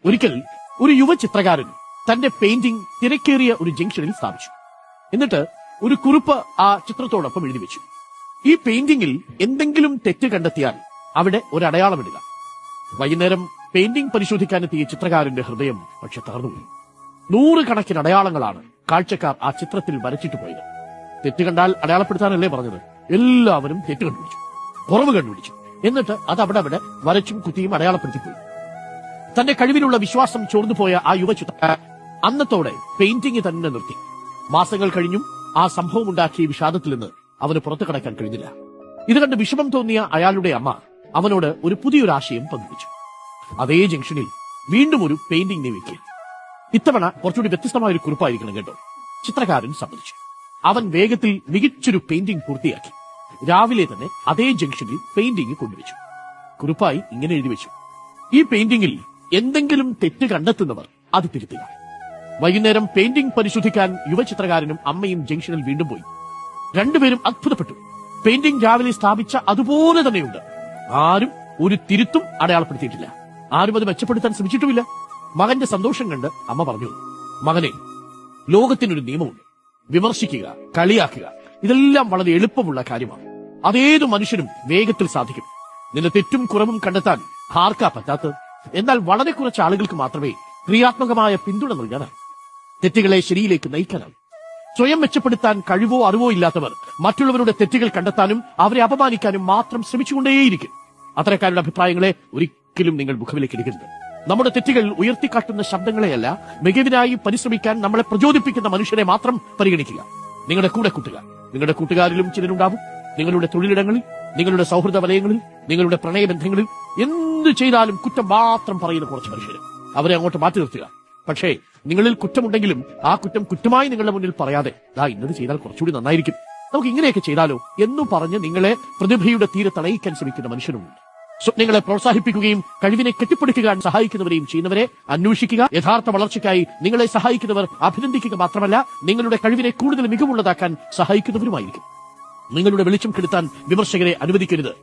ഒരിക്കൽ ഒരു യുവ ചിത്രകാരൻ തന്റെ പെയിന്റിംഗ് തിരക്കേറിയ ഒരു ജംഗ്ഷനിൽ സ്ഥാപിച്ചു. എന്നിട്ട് ഒരു കുറിപ്പ് ആ ചിത്രത്തോടൊപ്പം എഴുതി വെച്ചു. ഈ പെയിന്റിംഗിൽ എന്തെങ്കിലും തെറ്റ് കണ്ടെത്തിയാൽ അവിടെ ഒരു അടയാളമിടുക. വൈകുന്നേരം പെയിന്റിംഗ് പരിശോധിക്കാനെത്തിയ ചിത്രകാരന്റെ ഹൃദയം പക്ഷെ തകർന്നുപോയി. 100 കണക്കിന് അടയാളങ്ങളാണ് കാഴ്ചക്കാർ ആ ചിത്രത്തിൽ വരച്ചിട്ട് പോയത്. തെറ്റ് കണ്ടാൽ അടയാളപ്പെടുത്താനല്ലേ പറഞ്ഞത്? എല്ലാവരും തെറ്റ് കണ്ടുപിടിച്ചു, കുറവ് കണ്ടുപിടിച്ചു. എന്നിട്ട് അത് അവിടെ വരച്ചും കുത്തിയും അടയാളപ്പെടുത്തിപ്പോയി. തന്റെ കഴിവിലുള്ള വിശ്വാസം ചോർന്നുപോയ ആ യുവചിത്രകാരൻ അന്നത്തോടെ പെയിന്റിംഗ് തന്നെ നിർത്തി. മാസങ്ങൾ കഴിഞ്ഞും ആ സംഭവം ഉണ്ടാക്കിയ വിഷാദത്തിൽ നിന്ന് അവന് പുറത്തു കടക്കാൻ കഴിഞ്ഞില്ല. ഇത് കണ്ട് വിഷമം തോന്നിയ അയാളുടെ അമ്മ അവനോട് ഒരു പുതിയൊരു ആശയം പങ്കുവച്ചു. അതേ ജംഗ്ഷനിൽ വീണ്ടും ഒരു പെയിന്റിംഗ് വെക്കുക. ഇത്തവണ കുറച്ചുകൂടി വ്യത്യസ്തമായ ഒരു കുറിപ്പായിരിക്കണം കേട്ടോ. ചിത്രകാരൻ സമ്മതിച്ചു. അവൻ വേഗത്തിൽ മികച്ചൊരു പെയിന്റിംഗ് പൂർത്തിയാക്കി. രാവിലെ തന്നെ അതേ ജംഗ്ഷനിൽ പെയിന്റിംഗ് കൊണ്ടുവച്ചു. കുറിപ്പായി ഇങ്ങനെ എഴുതി വെച്ചു: ഈ പെയിന്റിംഗിൽ എന്തെങ്കിലും തെറ്റ് കണ്ടെത്തുന്നവർ അത് തിരുത്തുക. വൈകുന്നേരം പെയിന്റിംഗ് പരിശോധിക്കാൻ യുവചിത്രകാരനും അമ്മയും ജംഗ്ഷനിൽ വീണ്ടും പോയി. രണ്ടുപേരും അത്ഭുതപ്പെട്ടു. പെയിന്റിംഗ് രാവിലെ സ്ഥാപിച്ച അതുപോലെ തന്നെയുണ്ട്. ആരും ഒരു തിരുത്തും അടയാളപ്പെടുത്തിയിട്ടില്ല. ആരും അത് മെച്ചപ്പെടുത്താൻ ശ്രമിച്ചിട്ടുമില്ല. മകന്റെ സന്തോഷം കണ്ട് അമ്മ പറഞ്ഞു: മകനെ, ലോകത്തിനൊരു നിയമമുണ്ട്. വിമർശിക്കുക, കളിയാക്കുക, ഇതെല്ലാം വളരെ എളുപ്പമുള്ള കാര്യമാണ്. അതേതു മനുഷ്യനും വേഗത്തിൽ സാധിക്കും. നിന്റെ തെറ്റും കുറവും കണ്ടെത്താൻ ആർക്കാ പറ്റാത്തത്? എന്നാൽ വളരെ കുറച്ച് ആളുകൾക്ക് മാത്രമേ ക്രിയാത്മകമായ പിന്തുണ നൽകാനാണ്. തെറ്റുകളെ ശരിയിലേക്ക് നയിക്കാനാണ്. സ്വയം മെച്ചപ്പെടുത്താൻ കഴിവോ അറിവോ ഇല്ലാത്തവർ മറ്റുള്ളവരുടെ തെറ്റുകൾ കണ്ടെത്താനും അവരെ അപമാനിക്കാനും മാത്രം ശ്രമിച്ചുകൊണ്ടേയിരിക്കും. അത്തരക്കാരുടെ അഭിപ്രായങ്ങളെ ഒരിക്കലും നിങ്ങൾ മുഖവിലേക്ക് എടുക്കരുത്. നമ്മുടെ തെറ്റുകൾ ഉയർത്തിക്കാട്ടുന്ന ശബ്ദങ്ങളെയല്ല, മികവിനായി പരിശ്രമിക്കാൻ നമ്മളെ പ്രചോദിപ്പിക്കുന്ന മനുഷ്യരെ മാത്രം പരിഗണിക്കുക. നിങ്ങളുടെ കൂടെ കൂട്ടുക. നിങ്ങളുടെ കൂട്ടുകാരിലും ചിലരുണ്ടാവും. നിങ്ങളുടെ തൊഴിലിടങ്ങളിൽ, നിങ്ങളുടെ സൗഹൃദ വലയങ്ങളിൽ, നിങ്ങളുടെ പ്രണയബന്ധങ്ങളിൽ എന്ത് ചെയ്താലും കുറ്റം മാത്രം പറയുന്ന കുറച്ച് മനുഷ്യർ. അവരെ അങ്ങോട്ട് മാറ്റി നിർത്തുക. പക്ഷേ നിങ്ങളിൽ കുറ്റമുണ്ടെങ്കിലും ആ കുറ്റം കുറ്റമായി നിങ്ങളുടെ മുന്നിൽ പറയാതെ, ഇന്നത് ചെയ്താൽ കുറച്ചുകൂടി നന്നായിരിക്കും, നമുക്ക് ഇങ്ങനെയൊക്കെ ചെയ്താലോ എന്നു പറഞ്ഞ് നിങ്ങളെ പ്രതിഭയുടെ തീരെ തടയിക്കാൻ ശ്രമിക്കുന്ന മനുഷ്യരുമുണ്ട്. സ്വപ്നങ്ങളെ പ്രോത്സാഹിപ്പിക്കുകയും കഴിവിനെ കെട്ടിപ്പടുക്കാൻ സഹായിക്കുന്നവരെയും ചെയ്യുന്നവരെ അന്വേഷിക്കുക. യഥാർത്ഥ വളർച്ചയ്ക്കായി നിങ്ങളെ സഹായിക്കുന്നവർ അഭിനന്ദിക്കുക മാത്രമല്ല, നിങ്ങളുടെ കഴിവിനെ കൂടുതൽ മികവുള്ളതാക്കാൻ സഹായിക്കുന്നവരുമായിരിക്കും. നിങ്ങളുടെ വെളിച്ചം കെടുത്താൻ വിമർശകരെ അനുവദിക്കരുത്.